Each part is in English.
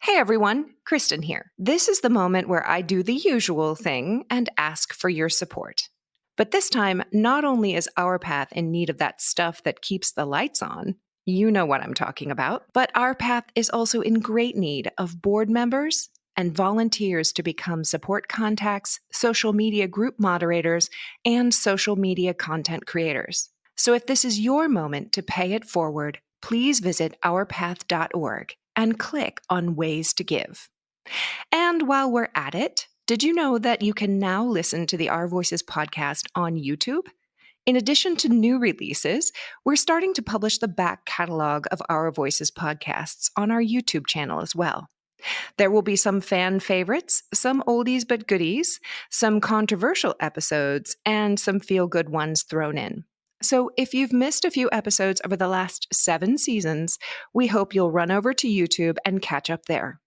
Hey everyone, Kristen here. This is the moment where I do the usual thing and ask for your support. But this time, not only is OurPath in need of that stuff that keeps the lights on, you know what I'm talking about, but OurPath is also in great need of board members and volunteers to become support contacts, social media group moderators, and social media content creators. So if this is your moment to pay it forward, please visit ourpath.org and click on Ways to Give. And while we're at it, did you know that you can now listen to the Our Voices podcast on YouTube? In addition to new releases, we're starting to publish the back catalog of Our Voices podcasts on our YouTube channel as well. There will be some fan favorites, some oldies but goodies, some controversial episodes, and some feel-good ones thrown in. So if you've missed a few episodes over the last 7 seasons, we hope you'll run over to YouTube and catch up there.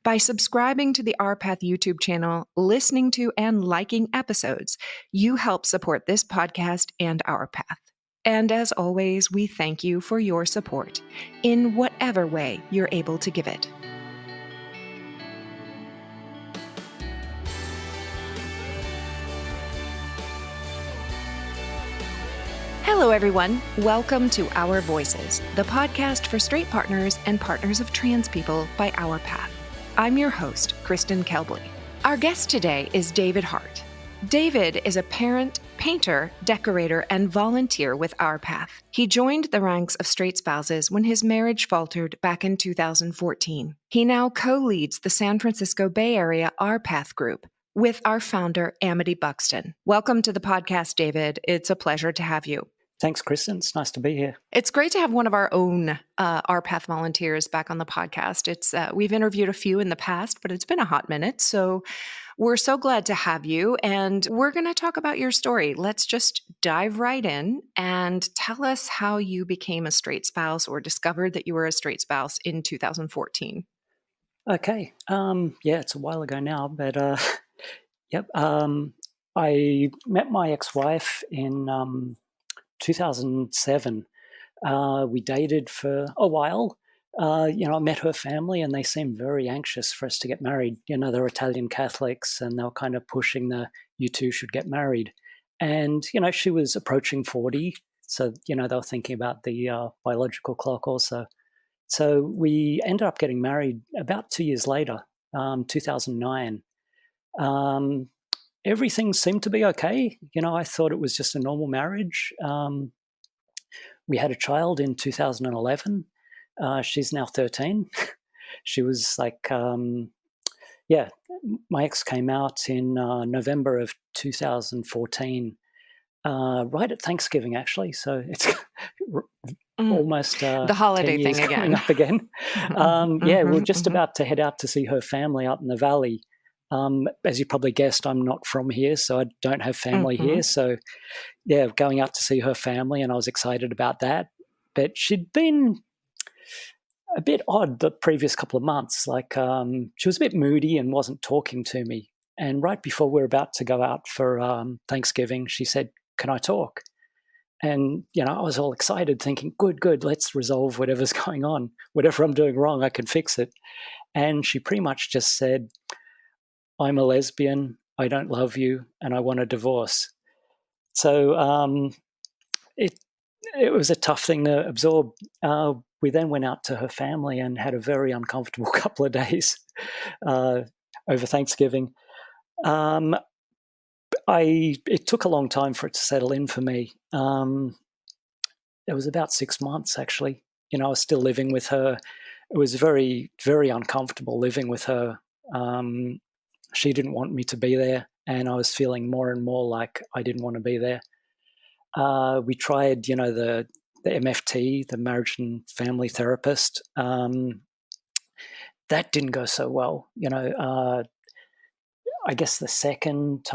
By subscribing to the OurPath YouTube channel, listening to and liking episodes, you help support this podcast and OurPath. And as always, we thank you for your support in whatever way you're able to give it. Hello, everyone. Welcome to Our Voices, the podcast for straight partners and partners of trans people by OurPath. I'm your host, Kristen Kelbley. Our guest today is David Harte. David is a parent, painter, decorator, and volunteer with OurPath. He joined the ranks of straight spouses when his marriage faltered back in 2014. He now co-leads the San Francisco Bay Area OurPath group with our founder, Amity Buxton. Welcome to the podcast, David. It's a pleasure to have you. Thanks, Kristen. It's nice to be here. It's great to have one of our own OurPath volunteers back on the podcast. We've interviewed a few in the past, but it's been a hot minute. So we're so glad to have you. And we're going to talk about your story. Let's just dive right in and tell us how you became a straight spouse or discovered that you were a straight spouse in 2014. Okay. It's a while ago now, but yep. I met my ex-wife in 2007. We dated for a while. I met her family and they seemed very anxious for us to get married. They're Italian Catholics and they were kind of pushing you two should get married. And, she was approaching 40. So, they were thinking about the biological clock also. So we ended up getting married about 2 years later, 2009. Everything seemed to be okay. I thought it was just a normal marriage. We had a child in 2011. She's now 13. She was like, my ex came out in November of 2014, right at Thanksgiving, actually. So it's almost the holiday thing coming up again. We're just about to head out to see her family out in the valley. As you probably guessed, I'm not from here, so I don't have family here. So, going out to see her family, and I was excited about that. But she'd been a bit odd the previous couple of months. Like, she was a bit moody and wasn't talking to me. And right before we were about to go out for Thanksgiving, she said, "Can I talk?" And, I was all excited thinking, good, let's resolve whatever's going on. Whatever I'm doing wrong, I can fix it. And she pretty much just said, "I'm a lesbian, I don't love you, and I want a divorce." So it was a tough thing to absorb. We then went out to her family and had a very uncomfortable couple of days over Thanksgiving. It took a long time for it to settle in for me. It was about 6 months, actually. I was still living with her. It was very, very uncomfortable living with her. She didn't want me to be there, and I was feeling more and more like I didn't want to be there. We tried, the MFT, the marriage and family therapist. That didn't go so well. I guess the second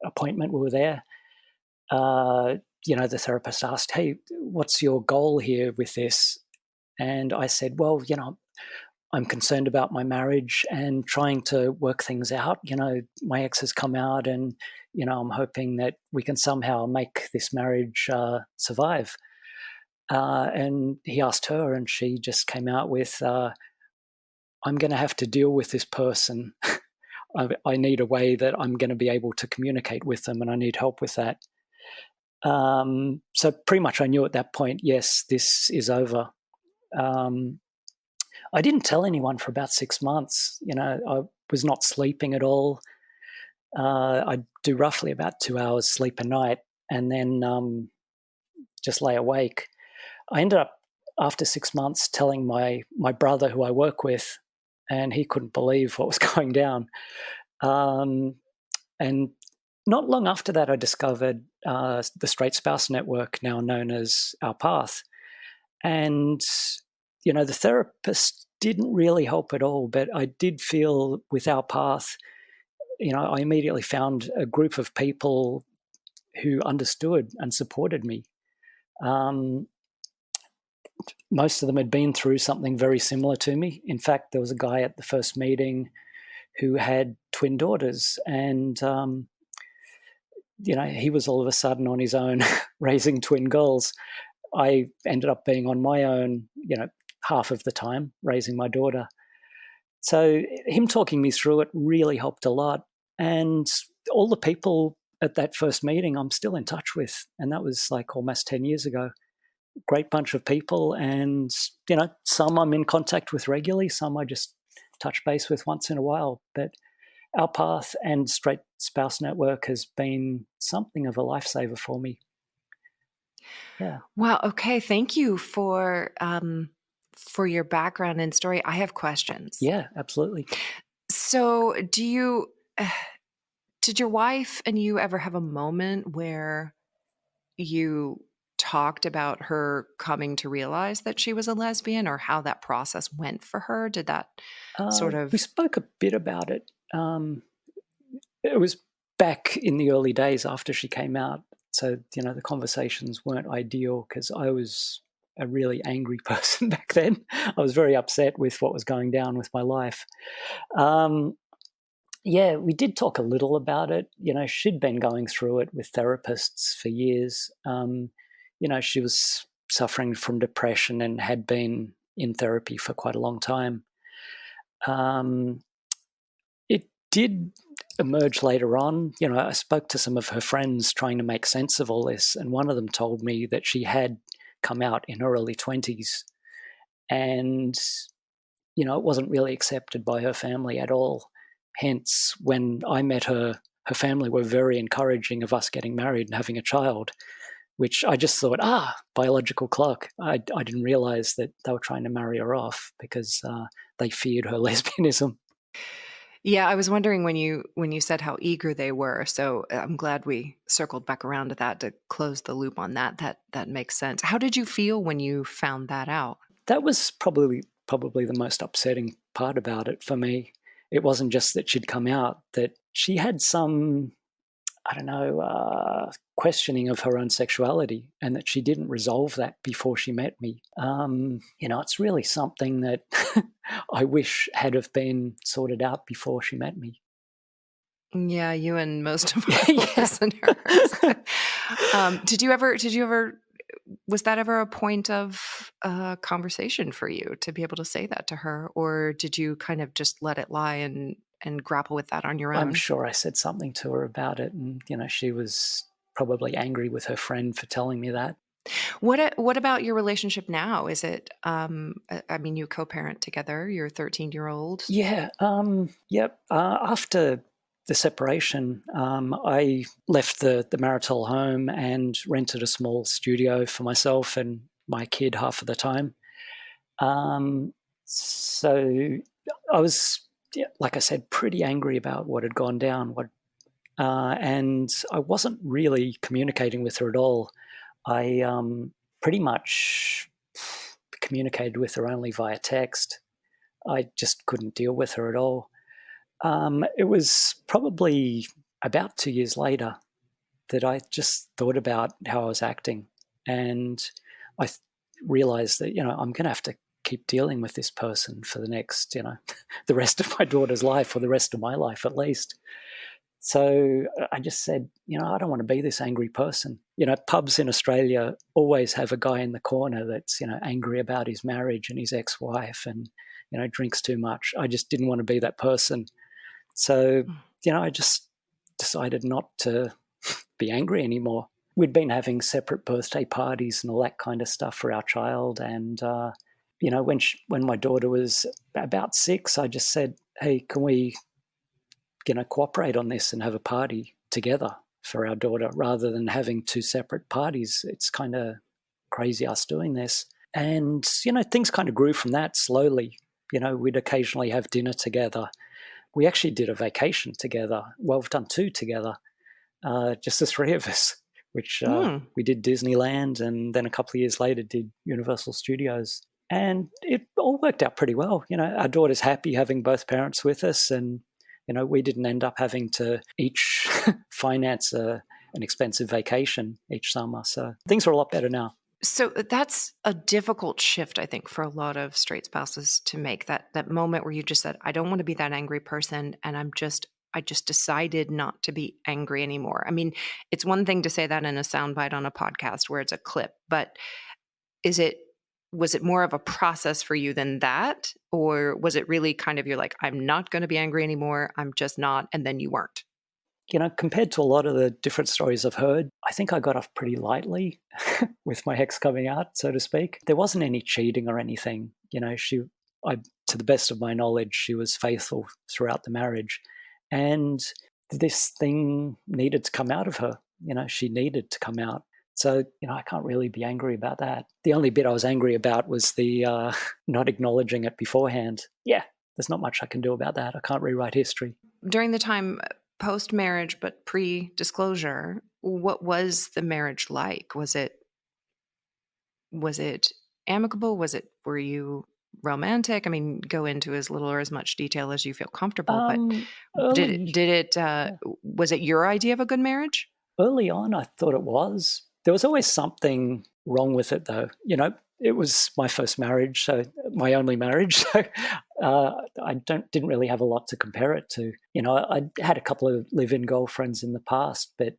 appointment we were there, the therapist asked, "Hey, what's your goal here with this?" And I said, "Well, I'm concerned about my marriage and trying to work things out. My ex has come out and, I'm hoping that we can somehow make this marriage survive." And he asked her, and she just came out with, I'm going to have to deal with this person. I need a way that I'm going to be able to communicate with them, and I need help with that. So pretty much I knew at that point, yes, this is over. I didn't tell anyone for about 6 months. I was not sleeping at all. I'd do roughly about 2 hours sleep a night, and then just lay awake. I ended up, after 6 months, telling my brother, who I work with, and he couldn't believe what was going down. And not long after that, I discovered the Straight Spouse Network, now known as OurPath. And, the therapist didn't really help at all, but I did feel with OurPath, I immediately found a group of people who understood and supported me. Most of them had been through something very similar to me. In fact, there was a guy at the first meeting who had twin daughters, and he was all of a sudden on his own raising twin girls. I ended up being on my own, half of the time, raising my daughter. So him talking me through it really helped a lot. And all the people at that first meeting I'm still in touch with, and that was like almost 10 years ago. Great bunch of people, and some I'm in contact with regularly, some I just touch base with once in a while. But OurPath and Straight Spouse Network has been something of a lifesaver for me. Yeah. Wow. Okay. Thank you for your background and story. I have questions. Yeah, absolutely. So, did your wife and you ever have a moment where you talked about her coming to realize that she was a lesbian, or how that process went for her? Did that sort of... We spoke a bit about it. It was back in the early days after she came out. So, the conversations weren't ideal because I was a really angry person back then. I was very upset with what was going down with my life. Yeah, we did talk a little about it. She'd been going through it with therapists for years. She was suffering from depression and had been in therapy for quite a long time. It did emerge later on. I spoke to some of her friends trying to make sense of all this, and one of them told me that she had come out in her early 20s, and, it wasn't really accepted by her family at all. Hence, when I met her, her family were very encouraging of us getting married and having a child, which I just thought, biological clock. I didn't realize that they were trying to marry her off because they feared her lesbianism. Yeah, I was wondering when you said how eager they were. So I'm glad we circled back around to that to close the loop on that. That makes sense. How did you feel when you found that out? That was probably the most upsetting part about it for me. It wasn't just that she'd come out, that she had some, questioning of her own sexuality, and that she didn't resolve that before she met me. It's really something that I wish had have been sorted out before she met me. Yeah, you and most of our listeners. Did you ever, was that ever a point of conversation for you to be able to say that to her? Or did you kind of just let it lie and grapple with that on your own? I'm sure I said something to her about it, and, she was probably angry with her friend for telling me that. What about your relationship now? Is it, you co-parent together, your 13-year-old? Yeah. Yep. After the separation, I left the marital home and rented a small studio for myself and my kid half of the time. So I was, like I said, pretty angry about what had gone down. And I wasn't really communicating with her at all. I pretty much communicated with her only via text. I just couldn't deal with her at all. It was probably about 2 years later that I just thought about how I was acting, and I realized that, I'm going to have to keep dealing with this person for the next, the rest of my daughter's life, or the rest of my life at least. So I just said, I don't want to be this angry person. Pubs in Australia always have a guy in the corner that's, angry about his marriage and his ex-wife and, drinks too much. I just didn't want to be that person. So, I just decided not to be angry anymore. We'd been having separate birthday parties and all that kind of stuff for our child. And, when my daughter was about 6, I just said, hey, can we, cooperate on this and have a party together for our daughter rather than having 2 separate parties? It's kind of crazy us doing this. And, things kind of grew from that slowly. We'd occasionally have dinner together. We actually did a vacation together. Well, we've done 2 together, just the 3 of us, which we did Disneyland and then a couple of years later did Universal Studios. And it all worked out pretty well. Our daughter's happy having both parents with us, and we didn't end up having to each finance an expensive vacation each summer. So things are a lot better now. So that's a difficult shift, I think, for a lot of straight spouses to make, that moment where you just said, I don't want to be that angry person, and I just decided not to be angry anymore. I mean, it's one thing to say that in a soundbite on a podcast where it's a clip, but was it more of a process for you than that? Or was it really kind of, you're like, I'm not going to be angry anymore, I'm just not, and then you weren't? Compared to a lot of the different stories I've heard, I think I got off pretty lightly with my ex coming out, so to speak. There wasn't any cheating or anything. To the best of my knowledge, she was faithful throughout the marriage. And this thing needed to come out of her. She needed to come out. So, I can't really be angry about that. The only bit I was angry about was the not acknowledging it beforehand. Yeah, there's not much I can do about that. I can't rewrite history. During the time post-marriage but pre-disclosure, what was the marriage like? Was it amicable? Were you romantic? I mean, go into as little or as much detail as you feel comfortable, but was it your idea of a good marriage? Early on, I thought it was. There was always something wrong with it, though. It was my first marriage, so my only marriage. So I didn't really have a lot to compare it to. I had a couple of live-in girlfriends in the past, but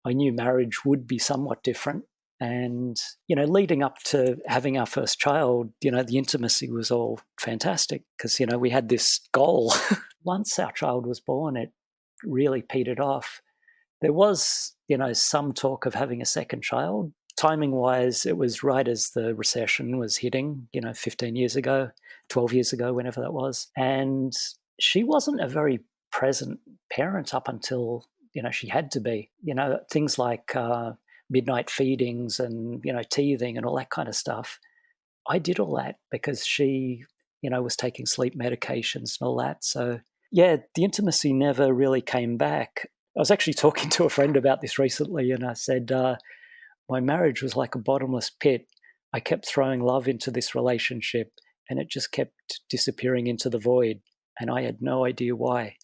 I knew marriage would be somewhat different. And leading up to having our first child, the intimacy was all fantastic because we had this goal. Once our child was born, it really petered off. There was, some talk of having a second child. Timing-wise, it was right as the recession was hitting, 15 years ago, 12 years ago, whenever that was. And she wasn't a very present parent up until, she had to be. Things like midnight feedings and, teething and all that kind of stuff. I did all that because she, was taking sleep medications and all that. So, yeah, the intimacy never really came back. I was actually talking to a friend about this recently, and I said, my marriage was like a bottomless pit. I kept throwing love into this relationship, and it just kept disappearing into the void, and I had no idea why.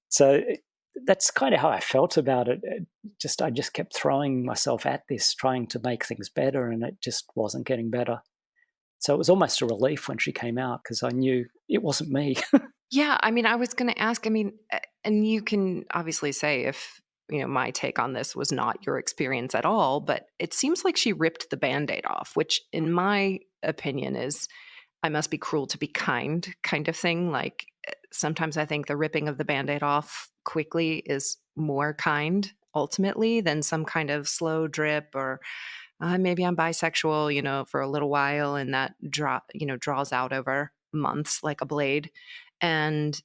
So that's kind of how I felt about it. I just kept throwing myself at this, trying to make things better, and it just wasn't getting better. So it was almost a relief when she came out because I knew it wasn't me. Yeah, I mean, I was going to ask, and you can obviously say if, my take on this was not your experience at all, but it seems like she ripped the Band-Aid off, which in my opinion is, I must be cruel to be kind of thing. Like sometimes I think the ripping of the Band-Aid off quickly is more kind ultimately than some kind of slow drip or maybe I'm bisexual, for a little while and that draws out over months like a blade. And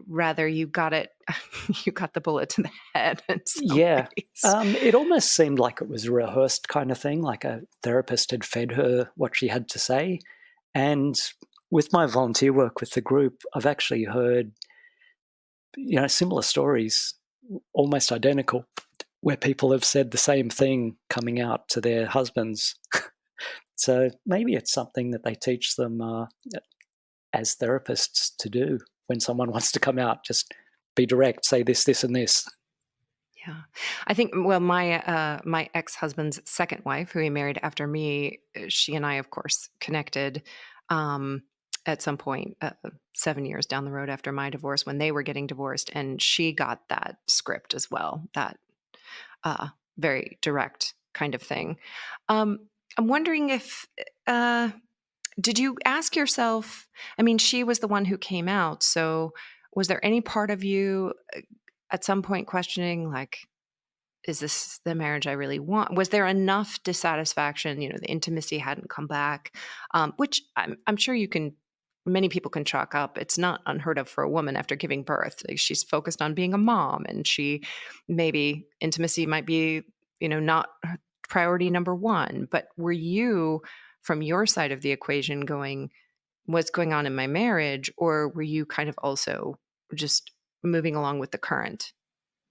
rather you got the bullet to the head in some Yeah. ways. It almost seemed like it was a rehearsed kind of thing, like a therapist had fed her what she had to say. And with my volunteer work with the group, I've actually heard, similar stories, almost identical, where people have said the same thing coming out to their husbands. So maybe it's something that they teach them as therapists to do when someone wants to come out, just be direct, say this, this, and this. Yeah. I think, well, my ex-husband's second wife, who he married after me, she and I, of course, connected at some point 7 years down the road after my divorce when they were getting divorced, and she got that script as well, that very direct kind of thing. I'm wondering if did you ask yourself, I mean, she was the one who came out, so was there any part of you at some point questioning, like, is this the marriage I really want? Was there enough dissatisfaction? The intimacy hadn't come back, which I'm sure many people can chalk up. It's not unheard of for a woman after giving birth. Like, she's focused on being a mom, and maybe intimacy might be, not priority number one. But were you, from your side of the equation, going, what's going on in my marriage? Or were you kind of also just moving along with the current?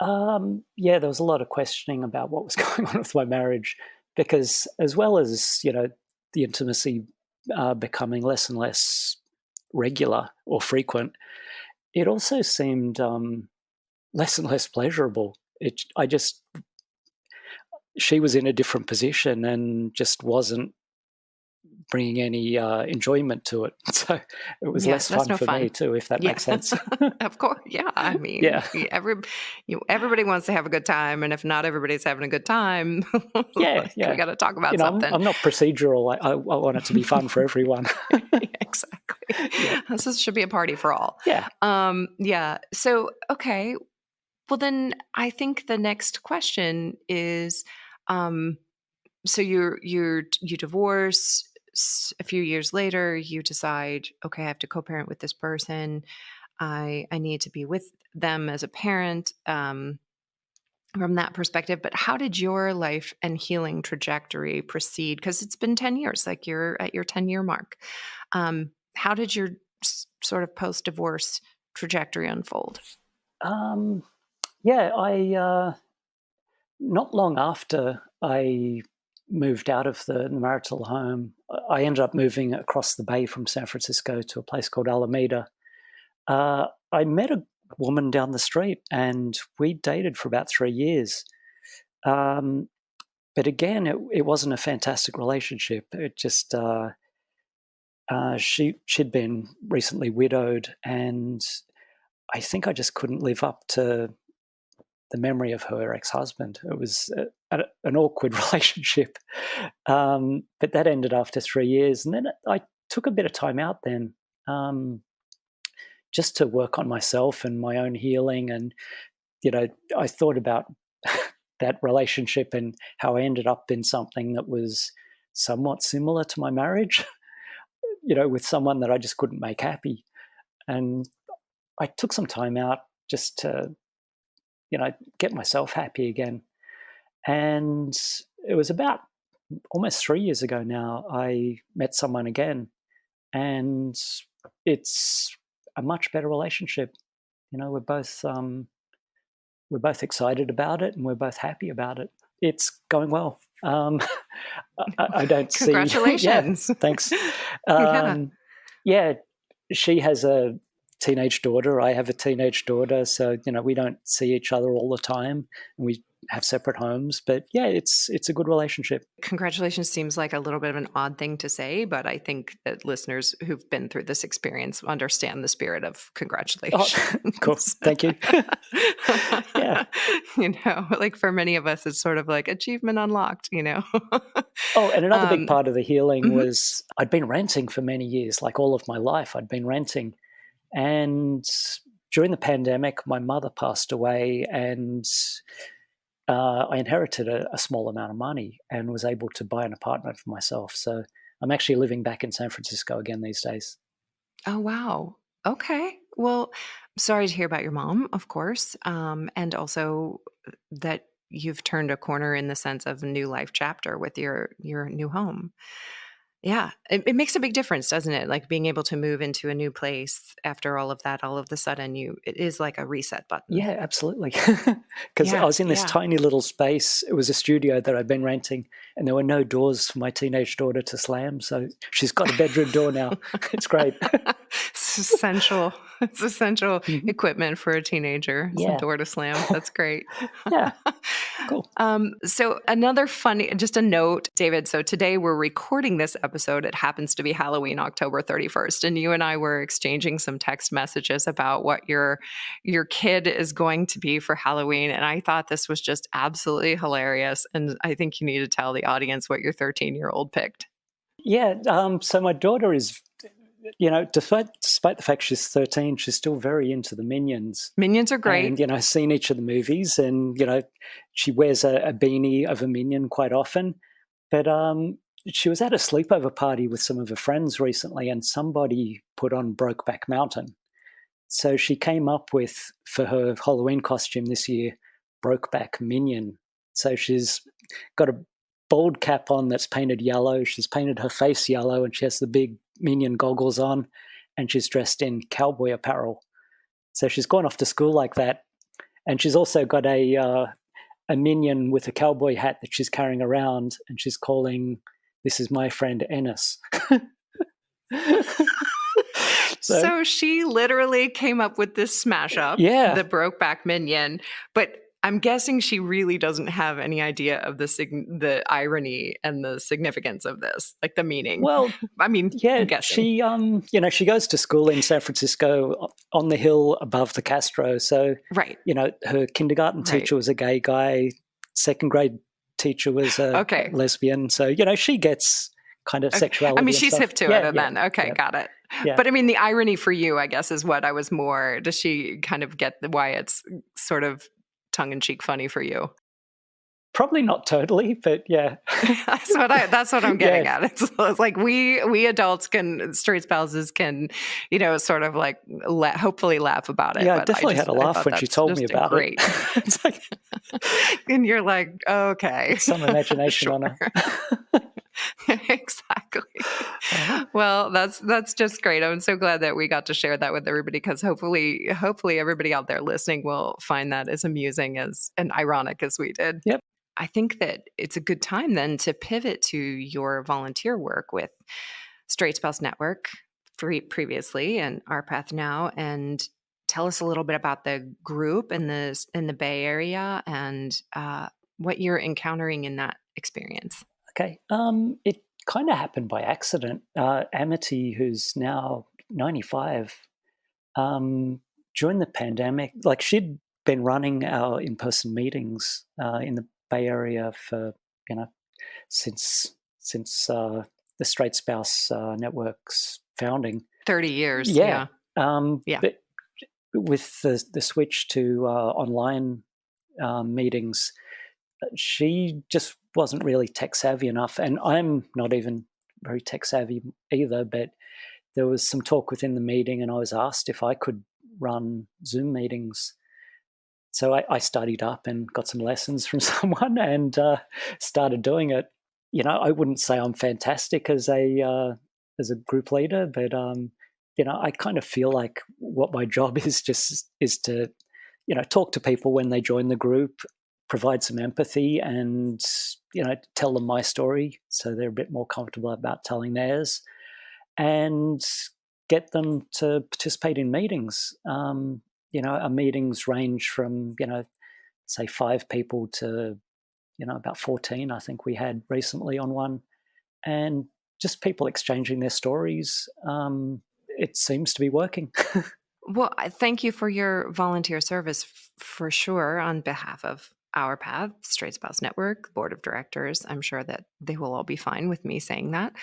Yeah, there was a lot of questioning about what was going on with my marriage, because as well as, the intimacy becoming less and less regular or frequent, it also seemed less and less pleasurable. She was in a different position and just wasn't bringing any enjoyment to it. So it was less fun for me too, if that makes sense. Of course. Yeah. I mean, Yeah. everybody wants to have a good time. And if not everybody's having a good time, we got to talk about something. I'm not procedural. I want it to be fun for everyone. Exactly. Yeah. This should be a party for all. Yeah. Yeah. So, okay. Well, then I think the next question is, so you divorce. A few years later, you decide, okay, I have to co-parent with this person. I need to be with them as a parent, from that perspective. But how did your life and healing trajectory proceed? Because it's been 10 years, like you're at your 10-year mark. How did your sort of post-divorce trajectory unfold? I not long after I moved out of the marital home, I ended up moving across the bay from San Francisco to a place called Alameda. I met a woman down the street, and we dated for about 3 years. But again, it wasn't a fantastic relationship. It just she'd been recently widowed, and I think I just couldn't live up to the memory of her ex-husband. It was an awkward relationship, but that ended after 3 years. And then I took a bit of time out then, just to work on myself and my own healing. And, I thought about that relationship and how I ended up in something that was somewhat similar to my marriage, with someone that I just couldn't make happy. And I took some time out just to get myself happy again. And it was about almost 3 years ago now, I met someone again, and it's a much better relationship. We're both excited about it, and we're both happy about it. It's going well. I don't see. Congratulations. Yeah, thanks. She has a teenage daughter. I have a teenage daughter. So, we don't see each other all the time, and we have separate homes. But yeah, it's a good relationship. Congratulations seems like a little bit of an odd thing to say, but I think that listeners who've been through this experience understand the spirit of congratulations. Oh, cool. Thank you. Yeah. Like for many of us, it's sort of like achievement unlocked, Oh, and another big part of the healing was I'd been renting for many years, like all of my life I'd been renting. And during the pandemic, my mother passed away, and I inherited a small amount of money and was able to buy an apartment for myself. So I'm actually living back in San Francisco again these days. Oh, wow. Okay. Well, sorry to hear about your mom, of course, and also that you've turned a corner in the sense of a new life chapter with your new home. Yeah, it makes a big difference, doesn't it? Like being able to move into a new place after all of that, all of the sudden it is like a reset button. Yeah, absolutely. Because I was in this tiny little space. It was a studio that I'd been renting, and there were no doors for my teenage daughter to slam. So she's got a bedroom door now. It's great. It's essential. It's essential equipment for a teenager. Some door to slam. That's great. Yeah. Cool. So another funny, just a note, David. So today we're recording this episode. It happens to be Halloween, October 31st. And you and I were exchanging some text messages about what your kid is going to be for Halloween. And I thought this was just absolutely hilarious. And I think you need to tell the audience what your 13-year-old picked. Yeah. So my daughter is, despite the fact she's 13, she's still very into the Minions. Minions are great. And, seen each of the movies, and, she wears a beanie of a Minion quite often. But she was at a sleepover party with some of her friends recently, and somebody put on Brokeback Mountain. So she came up with, for her Halloween costume this year, Brokeback Minion. So she's got a bald cap on that's painted yellow. She's painted her face yellow, and she has the big Minion goggles on, and she's dressed in cowboy apparel. So she's gone off to school like that. And she's also got a Minion with a cowboy hat that she's carrying around, and she's calling, "This is my friend Ennis." So she literally came up with this smash up, the Brokeback Minion, but I'm guessing she really doesn't have any idea of the irony and the significance of this, like the meaning. Well, I mean, I'm guessing. She goes to school in San Francisco on the hill above the Castro. So, right. Her kindergarten teacher was a gay guy. Second grade teacher was a lesbian. So, she gets kind of sexuality. I mean, she's hip to it then. Okay, got it. Yeah. But I mean, the irony for you, I guess, is what I was more, does she kind of get why it's sort of tongue-in-cheek funny for you? Probably not totally, but yeah. that's what I'm getting at. It's like we adults straight spouses can, sort of like hopefully laugh about it. Yeah, I definitely had a laugh when she told me about it. It's like, and you're like, okay. Some imagination on her. Exactly. Well, that's just great. I'm so glad that we got to share that with everybody, because hopefully everybody out there listening will find that as amusing and ironic as we did. Yep. I think that it's a good time then to pivot to your volunteer work with Straight Spouse Network previously and OurPath now, and tell us a little bit about the group in the Bay Area and what you're encountering in that experience. Okay. It kind of happened by accident. Amity, who's now 95, during the pandemic, like she'd been running our in-person meetings in the Bay Area for, since the Straight Spouse Network's founding. 30 years. Yeah. But with the switch to online meetings, she just wasn't really tech savvy enough. And I'm not even very tech savvy either, but there was some talk within the meeting, and I was asked if I could run Zoom meetings. So I studied up and got some lessons from someone and started doing it. I wouldn't say I'm fantastic as a group leader, but I kind of feel like what my job is to talk to people when they join the group, provide some empathy, and tell them my story so they're a bit more comfortable about telling theirs, and get them to participate in meetings. Our meetings range from, say 5 people to, about 14, I think we had recently on one, and just people exchanging their stories. It seems to be working. Well, thank you for your volunteer service for sure on behalf of OurPath, Straight Spouse Network, Board of Directors. I'm sure that they will all be fine with me saying that.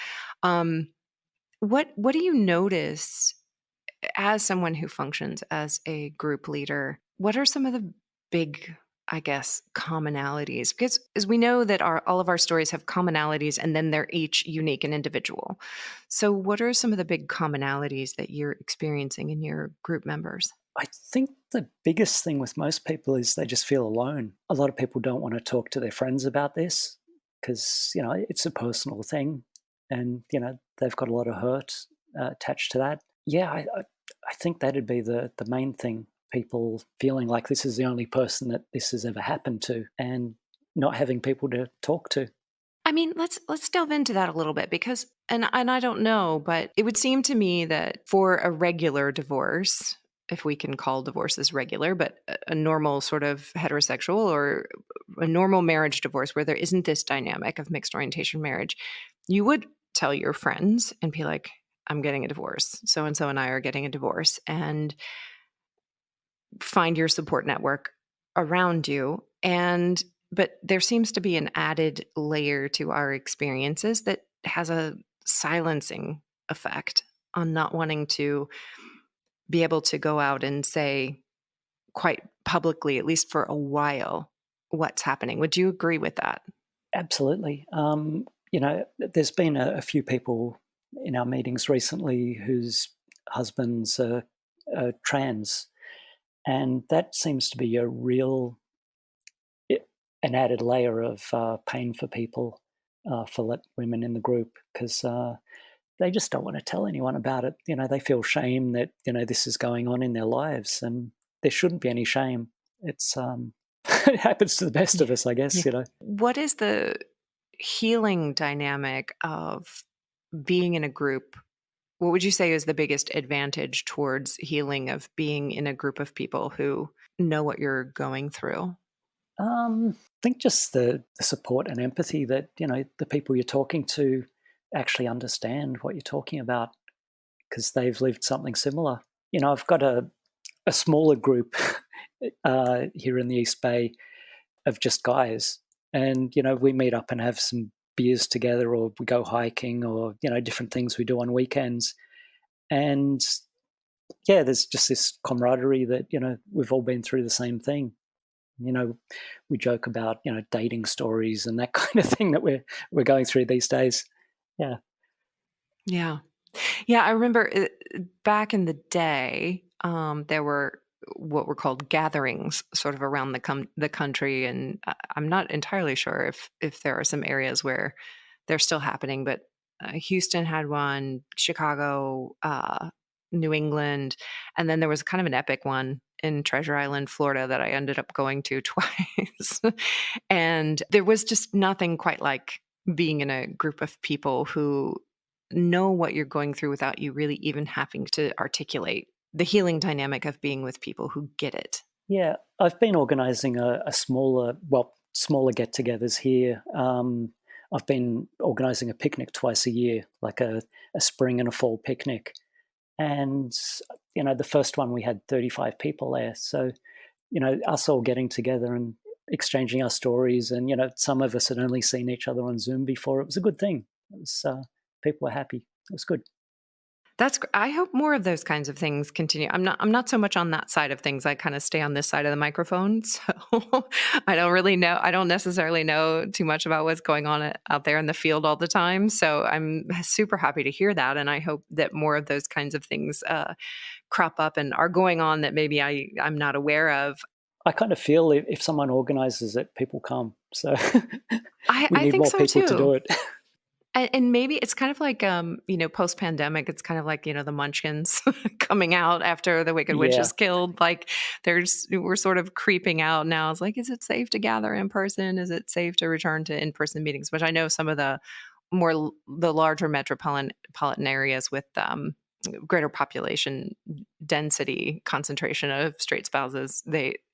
What do you notice as someone who functions as a group leader? What are some of the big, I guess, commonalities? Because as we know that all of our stories have commonalities, and then they're each unique and individual. So what are some of the big commonalities that you're experiencing in your group members? I think the biggest thing with most people is they just feel alone. A lot of people don't want to talk to their friends about this because, it's a personal thing, and, they've got a lot of hurt attached to that. Yeah, I think that'd be the main thing. People feeling like this is the only person that this has ever happened to, and not having people to talk to. I mean, let's delve into that a little bit, because, and I don't know, but it would seem to me that for a regular divorce, if we can call divorces regular, but a normal sort of heterosexual or a normal marriage divorce where there isn't this dynamic of mixed orientation marriage, you would tell your friends and be like, I'm getting a divorce. So and so and I are getting a divorce, and find your support network around you. But there seems to be an added layer to our experiences that has a silencing effect on not wanting to be able to go out and say quite publicly, at least for a while, what's happening. Would you agree with that? Absolutely. There's been a few people in our meetings recently whose husbands are trans, and that seems to be an added layer of pain for people, for women in the group, because they just don't want to tell anyone about it. They feel shame that this is going on in their lives, and there shouldn't be any shame. It's it happens to the best Yeah. of us, I guess. Yeah. What is the healing dynamic of being in a group? What would you say is the biggest advantage towards healing of being in a group of people who know what you're going through? I think just the support and empathy that the people you're talking to actually understand what you're talking about because they've lived something similar. I've got a smaller group here in the East Bay of just guys, and we meet up and have some beers together, or we go hiking, or different things we do on weekends, and yeah, there's just this camaraderie that we've all been through the same thing. You know, we joke about dating stories and that kind of thing that we're going through these days. Yeah, Yeah. Yeah, I remember back in the day, there were what were called gatherings sort of around the country, and I'm not entirely sure if there are some areas where they're still happening, but Houston had one, Chicago, New England, and then there was kind of an epic one in Treasure Island, Florida that I ended up going to twice. And there was just nothing quite like being in a group of people who know what you're going through without you really even having to articulate the healing dynamic of being with people who get it. yeah. I've been organising a smaller get-togethers here. I've been organising a picnic twice a year, like a spring and a fall picnic. And the first one we had 35 people there. So us all getting together and exchanging our stories, and some of us had only seen each other on Zoom before. It was a good thing. It was people were happy. It was good. I hope more of those kinds of things continue. I'm not so much on that side of things. I kind of stay on this side of the microphone. So I don't necessarily know too much about what's going on out there in the field all the time. So I'm super happy to hear that. And I hope that more of those kinds of things crop up and are going on that maybe I'm not aware of. I kind of feel if someone organizes it, people come. So I, we I need think more so people to do too. it. And maybe it's kind of like, post pandemic, it's kind of like, the Munchkins coming out after the Wicked Witch Yeah. is killed. Like we're sort of creeping out now. It's like, is it safe to gather in person? Is it safe to return to in person meetings? Which I know some of the larger metropolitan areas with greater population density concentration of straight spouses,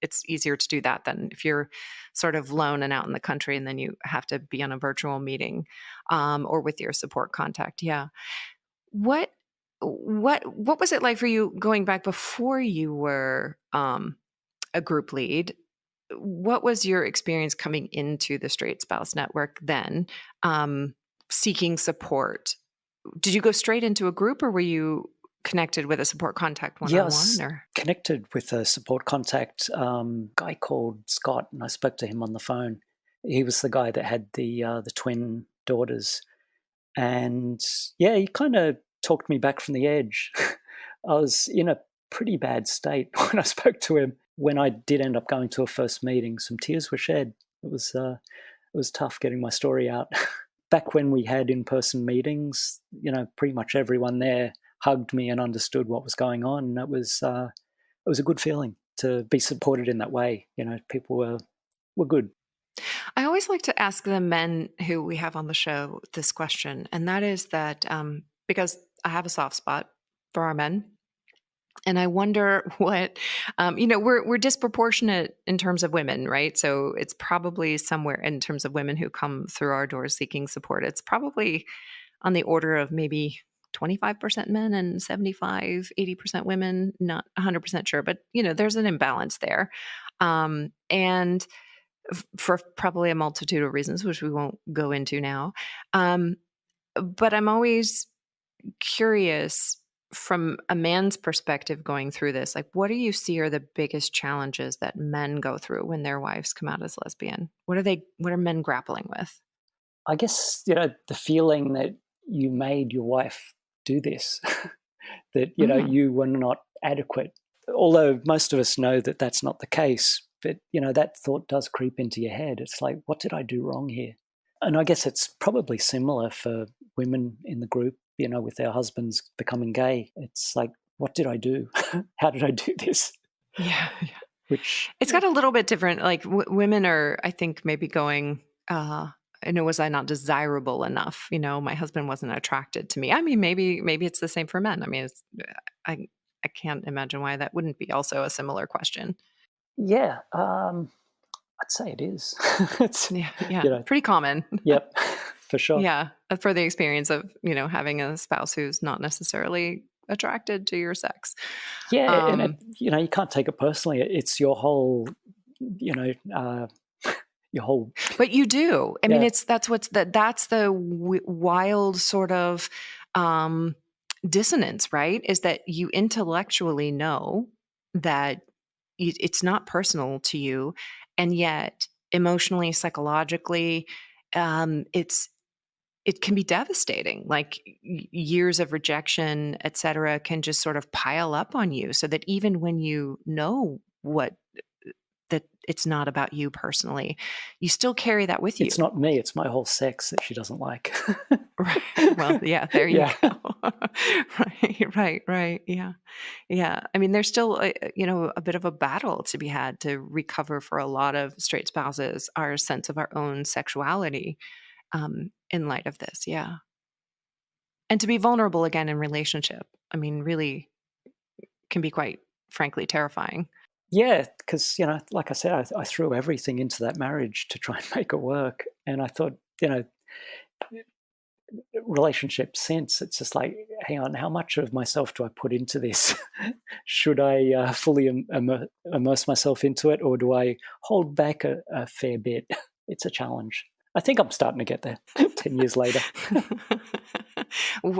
it's easier to do that than if you're sort of lone and out in the country and then you have to be on a virtual meeting or with your support contact. Yeah. What what was it like for you going back before you were a group lead? What was your experience coming into the Straight Spouse Network then, um, seeking support? Did you go straight into a group, or were you connected with a support contact one Yeah, I on one? was Or connected with a support contact, guy called Scott, and I spoke to him on the phone. He was the guy that had the twin daughters, and yeah, he kind of talked me back from the edge. I was in a pretty bad state when I spoke to him. When I did end up going to a first meeting, some tears were shed. It was tough getting my story out. Back when we had in-person meetings, pretty much everyone there hugged me and understood what was going on. And it was a good feeling to be supported in that way. People were good. I always like to ask the men who we have on the show this question, and that is that because I have a soft spot for our men, And I wonder what, we're disproportionate in terms of women, right? So it's probably somewhere in terms of women who come through our doors seeking support. It's probably on the order of maybe 25% men and 75, 80% women, not 100% sure, but there's an imbalance there. And for probably a multitude of reasons, which we won't go into now. But I'm always curious from a man's perspective going through this, like what do you see are the biggest challenges that men go through when their wives come out as lesbian? What are men grappling with? I guess, the feeling that you made your wife do this, that, Mm. you were not adequate. Although most of us know that that's not the case, but, that thought does creep into your head. It's like, what did I do wrong here? And I guess it's probably similar for women in the group, with their husbands becoming gay. It's like, what did I do? How did I do this? Yeah, yeah. Which, It's got a little bit different. Like women are, I think, maybe going, was I not desirable enough? My husband wasn't attracted to me. I mean, maybe it's the same for men. I mean, I, I can't imagine why that wouldn't be also a similar question. yeah, I'd say it is. It's, Yeah, yeah, you know, pretty common. yep, for sure. Yeah, for the experience of, having a spouse who's not necessarily attracted to your sex. Yeah, and Um, you can't take it personally. It's your whole, you know, uh, your whole, but you do. I mean, yeah, that's the wild sort of dissonance, right? Is that you intellectually know that it's not personal to you, and yet emotionally, psychologically, it can be devastating. Like years of rejection, et cetera, can just sort of pile up on you, so that even when you know that it's not about you personally, you still carry that with you. it's not me. It's my whole sex that she doesn't like. Right. Well, yeah, there you Yeah, go. Right, right, right. Yeah. Yeah. I mean, there's still a bit of a battle to be had to recover for a lot of straight spouses our sense of our own sexuality in light of this. Yeah. And to be vulnerable again in relationship, I mean, really can be quite frankly terrifying. yeah, because like I said, I threw everything into that marriage to try and make it work, and I thought, relationship since it's just like, hang on, how much of myself do I put into this? Should I fully immerse myself into it, or do I hold back a fair bit? It's a challenge. I think I'm starting to get there 10 years later.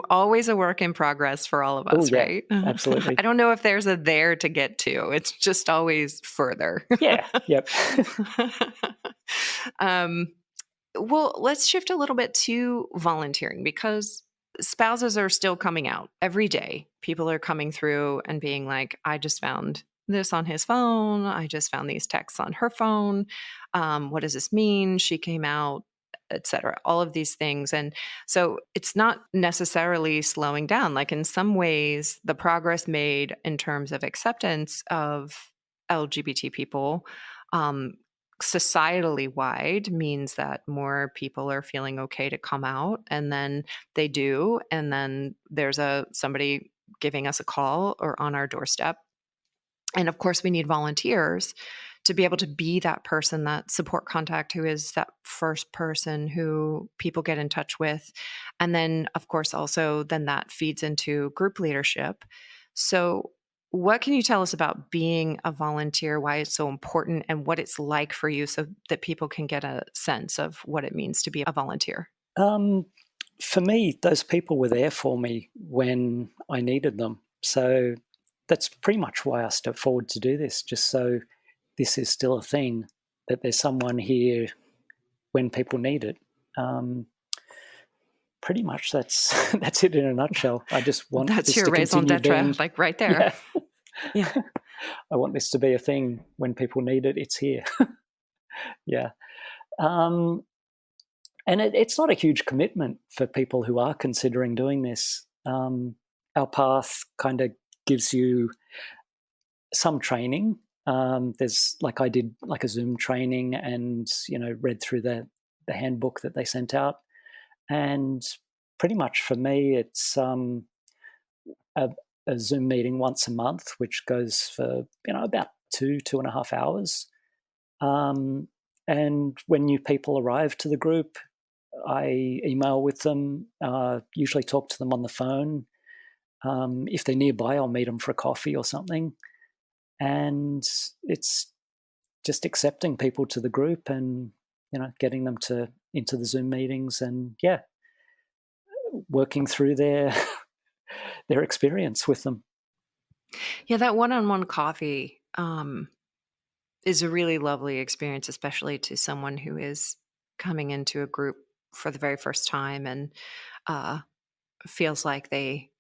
Always a work in progress for all of Oh, us, yeah, right? absolutely. I don't know if there's a there to get to. It's just always further. Yeah, yep. um, well, let's shift a little bit to volunteering, because spouses are still coming out every day. People are coming through and being like, I just found this on his phone. I just found these texts on her phone. What does this mean? She came out, etc. All of these things. And so it's not necessarily slowing down. Like in some ways, the progress made in terms of acceptance of LGBT people um, societally wide means that more people are feeling okay to come out, and then they do, and then there's somebody giving us a call or on our doorstep. And of course we need volunteers to be able to be that person, that support contact, who is that first person who people get in touch with. And then of course also then that feeds into group leadership. So what can you tell us about being a volunteer, why it's so important, and what it's like for you, so that people can get a sense of what it means to be a volunteer? Um, for me, those people were there for me when I needed them. So that's pretty much why I stepped forward to do this, just so this is still a thing, that there's someone here when people need it. Pretty much that's that's it in a nutshell. I just want That's this your to raison continue d'etre, being, like right there. yeah, Yeah. I want this to be a thing. When people need it, it's here. Yeah. Um, and it's not a huge commitment for people who are considering doing this. Our path kind of gives you some training. There's like, I did like a Zoom training, and read through the handbook that they sent out, and pretty much for me it's a a Zoom meeting once a month, which goes for about 2.5 hours. And when new people arrive to the group, I email with them, usually talk to them on the phone. If they're nearby, I'll meet them for a coffee or something. And it's just accepting people to the group and, getting them into the Zoom meetings and, working through their their experience with them. Yeah, that one-on-one coffee is a really lovely experience, especially to someone who is coming into a group for the very first time and uh, feels like they,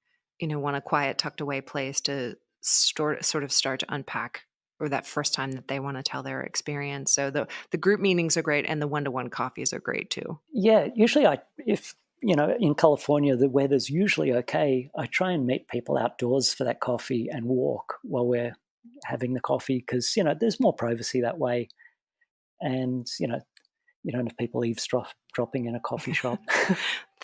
want a quiet, tucked away place to sort of start to unpack, or that first time that they want to tell their experience. So the group meetings are great, and the one-to-one coffees are great too. Yeah, usually if in California the weather's usually okay, I try and meet people outdoors for that coffee and walk while we're having the coffee because there's more privacy that way, and you don't have people eavesdropping in a coffee shop.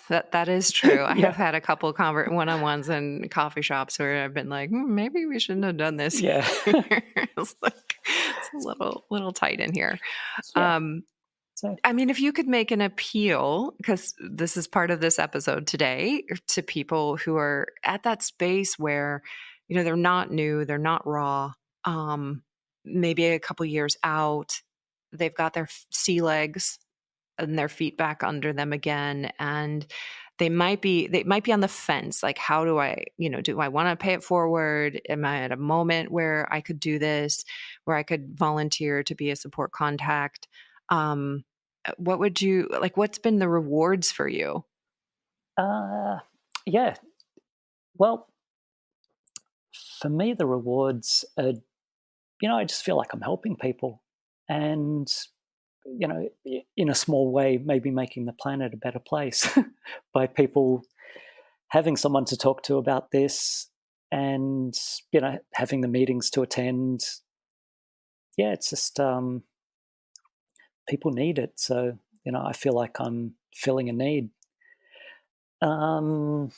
That is true. I Yeah. have had a couple one-on-ones in coffee shops where I've been like, maybe we shouldn't have done this. Yeah. It's a little tight in here. Yeah. So, I mean, if you could make an appeal, because this is part of this episode today, to people who are at that space where, they're not new, they're not raw, maybe a couple years out, they've got their sea legs and their feet back under them again, and they might be on the fence. Like, how do I, do I want to pay it forward? Am I at a moment where I could do this, where I could volunteer to be a support contact? What would you like? What's been the rewards for you? yeah. Well, for me, the rewards are, I just feel like I'm helping people, and in a small way, maybe making the planet a better place by people having someone to talk to about this, and having the meetings to attend. Yeah, it's just people need it, so I feel like I'm filling a need. And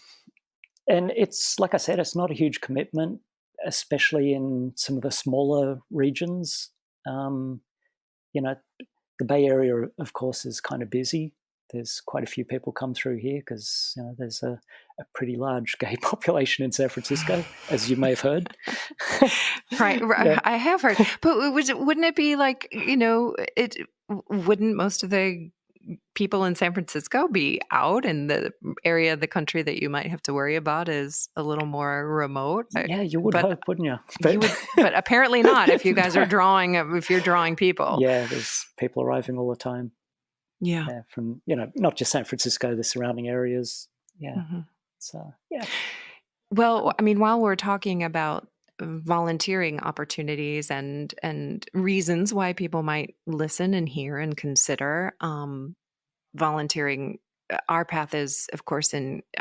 it's like I said, it's not a huge commitment, especially in some of the smaller regions. The Bay Area, of course, is kind of busy. There's quite a few people come through here because there's a pretty large gay population in San Francisco, as you may have heard. Right, Yeah. I have heard, but wouldn't it be like wouldn't most of the people in San Francisco be out, and the area of the country that you might have to worry about is a little more remote? Yeah, you would hope, wouldn't you? But apparently not. If you guys are if you're drawing people. Yeah, there's people arriving all the time. Yeah. From not just San Francisco, the surrounding areas. Yeah. Mm-hmm. So yeah. Well, I mean, while we're talking about volunteering opportunities and reasons why people might listen and hear and consider volunteering, OurPath is, of course,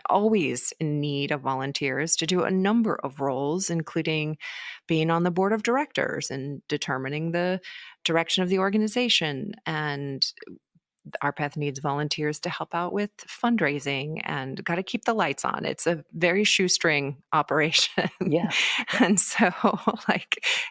always in need of volunteers to do a number of roles, including being on the board of directors and determining the direction of the organization. And OurPath needs volunteers to help out with fundraising and got to keep the lights on. It's a very shoestring operation. Yeah. And so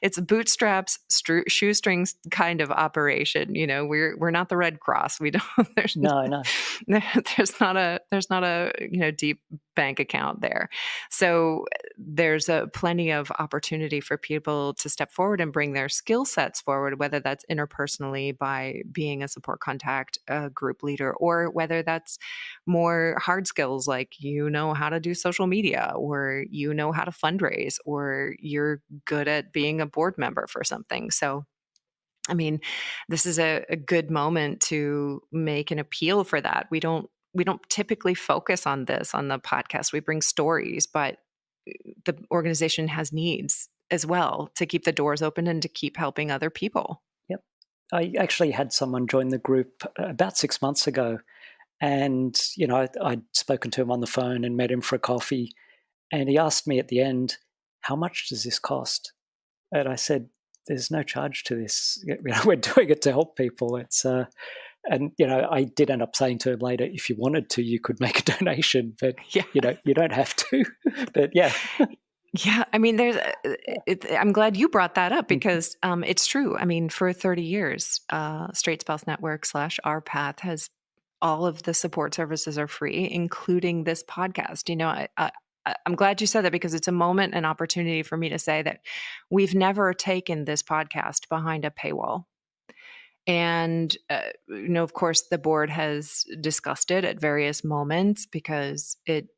it's bootstraps, shoestrings kind of operation. We're not the Red Cross. We don't, there's no. There's not a, deep bank account there. So there's plenty of opportunity for people to step forward and bring their skill sets forward, whether that's interpersonally by being a support contact, a group leader, or whether that's more hard skills like how to do social media, or how to fundraise, or you're good at being a board member for something. So I mean, this is a good moment to make an appeal for that. We don't typically focus on this on the podcast. We bring stories, but the organization has needs as well to keep the doors open and to keep helping other people. Yep. I actually had someone join the group about 6 months ago, and I'd spoken to him on the phone and met him for a coffee, and he asked me at the end, "How much does this cost?" And I said, "There's no charge to this. We're doing it to help people." It's and I did end up saying to him later, if you wanted to, you could make a donation, but Yeah. you don't have to. But yeah. Yeah, I mean, I'm glad you brought that up because it's true. I mean, for 30 years, Straight Spouse Network / OurPath has all of the support services are free, including this podcast. I'm glad you said that because it's a moment, an opportunity for me to say that we've never taken this podcast behind a paywall. And, of course, the board has discussed it at various moments because it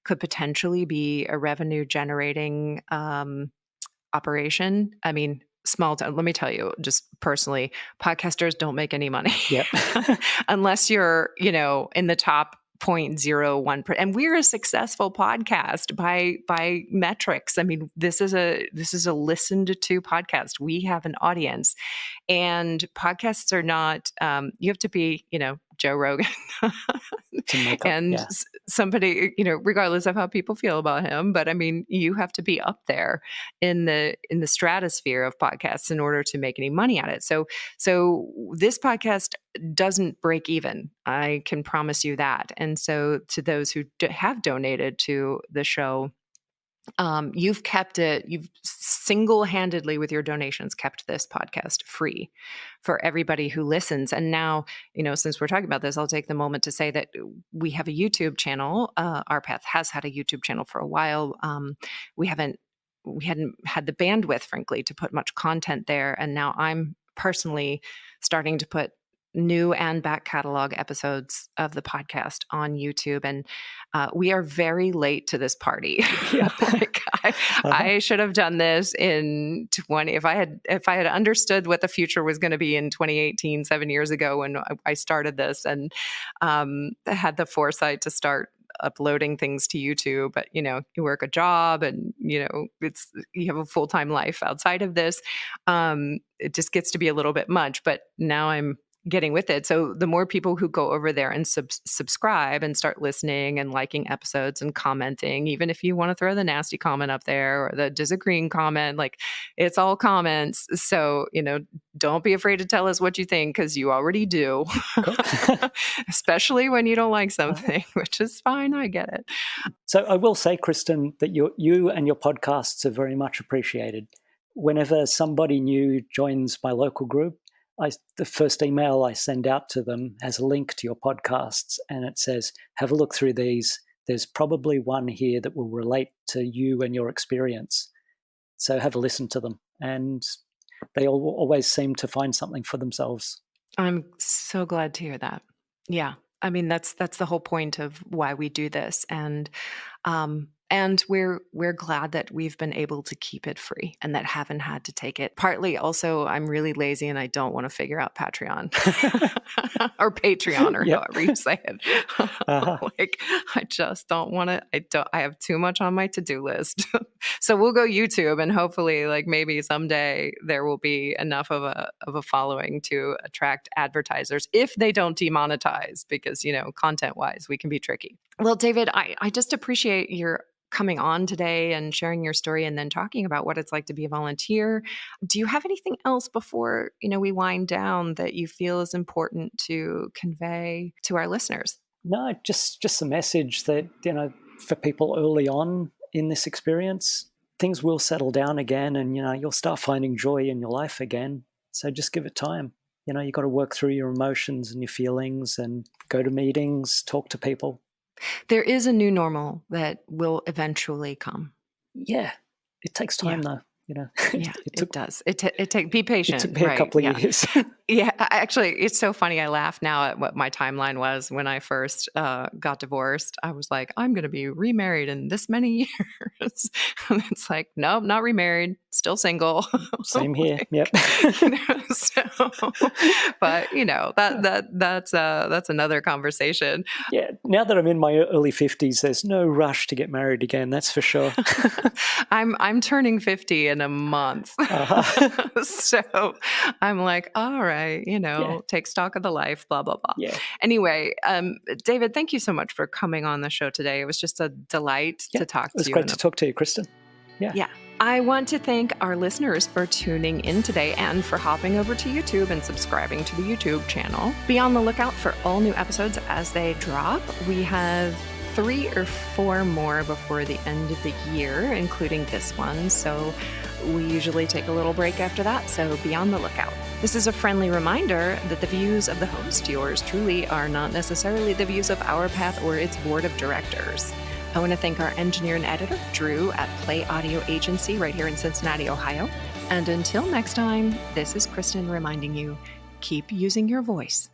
could potentially be a revenue generating operation. I mean, let me tell you, just personally, podcasters don't make any money. Yep. Unless you're, in the top 0.01%. And we're a successful podcast by metrics. I mean, this is a listened to podcast. We have an audience. And podcasts are not, you have to be, Joe Rogan and somebody, regardless of how people feel about him. But I mean, you have to be up there in the stratosphere of podcasts in order to make any money at it. So this podcast doesn't break even. I can promise you that. And so to those who have donated to the show, you've single-handedly with your donations kept this podcast free for everybody who listens. And now, since we're talking about this, I'll take the moment to say that we have a YouTube channel. OurPath has had a YouTube channel for a while. We hadn't had the bandwidth, frankly, to put much content there. And now I'm personally starting to put new and back catalog episodes of the podcast on YouTube. And we are very late to this party. I should have done this in if I had understood what the future was going to be in 2018, 7 years ago when I started this, and had the foresight to start uploading things to YouTube. But you work a job and you have a full-time life outside of this. It just gets to be a little bit much, but now I'm getting with it. So the more people who go over there and subscribe and start listening and liking episodes and commenting, even if you want to throw the nasty comment up there or the disagreeing comment, like it's all comments. So, don't be afraid to tell us what you think because you already do, cool. Especially when you don't like something, which is fine. I get it. So I will say, Kristen, that you and your podcasts are very much appreciated. Whenever somebody new joins my local group, the first email I send out to them has a link to your podcasts, and it says, have a look through these. There's probably one here that will relate to you and your experience. So have a listen to them. And they always seem to find something for themselves. I'm so glad to hear that. Yeah. I mean, that's the whole point of why we do this. And we're glad that we've been able to keep it free and that haven't had to take it. Partly also, I'm really lazy and I don't want to figure out Patreon or Patreon or however you say it. Like, I just don't want to. I have too much on my to-do list. So we'll go YouTube, and hopefully, like maybe someday there will be enough of a following to attract advertisers if they don't demonetize, because content-wise we can be tricky. Well, David, I just appreciate your coming on today and sharing your story and then talking about what it's like to be a volunteer. Do you have anything else before, we wind down that you feel is important to convey to our listeners? No, just the message that, for people early on in this experience, things will settle down again and, you'll start finding joy in your life again. So just give it time. You've got to work through your emotions and your feelings and go to meetings, talk to people. There is a new normal that will eventually come. Yeah. It takes time though. Yeah, it does. Be patient. It took me a couple of years. Yeah, actually, it's so funny. I laugh now at what my timeline was when I first got divorced. I was like, I'm going to be remarried in this many years. And it's like, nope, not remarried, still single. Same here. Yep. But that's another conversation. Yeah. Now that I'm in my early 50s, there's no rush to get married again. That's for sure. I'm turning 50 in a month. So I'm like, all right, take stock of the life, blah, blah, blah. Yeah. Anyway, David, thank you so much for coming on the show today. It was just a delight to talk to you. It was great to talk to you, Kristen. Yeah. I want to thank our listeners for tuning in today and for hopping over to YouTube and subscribing to the YouTube channel. Be on the lookout for all new episodes as they drop. We have 3 or 4 more before the end of the year, including this one. So we usually take a little break after that, so be on the lookout. This is a friendly reminder that the views of the host, yours truly, are not necessarily the views of OurPath or its board of directors. I want to thank our engineer and editor, Drew, at Play Audio Agency right here in Cincinnati, Ohio. And until next time, this is Kristen reminding you, keep using your voice.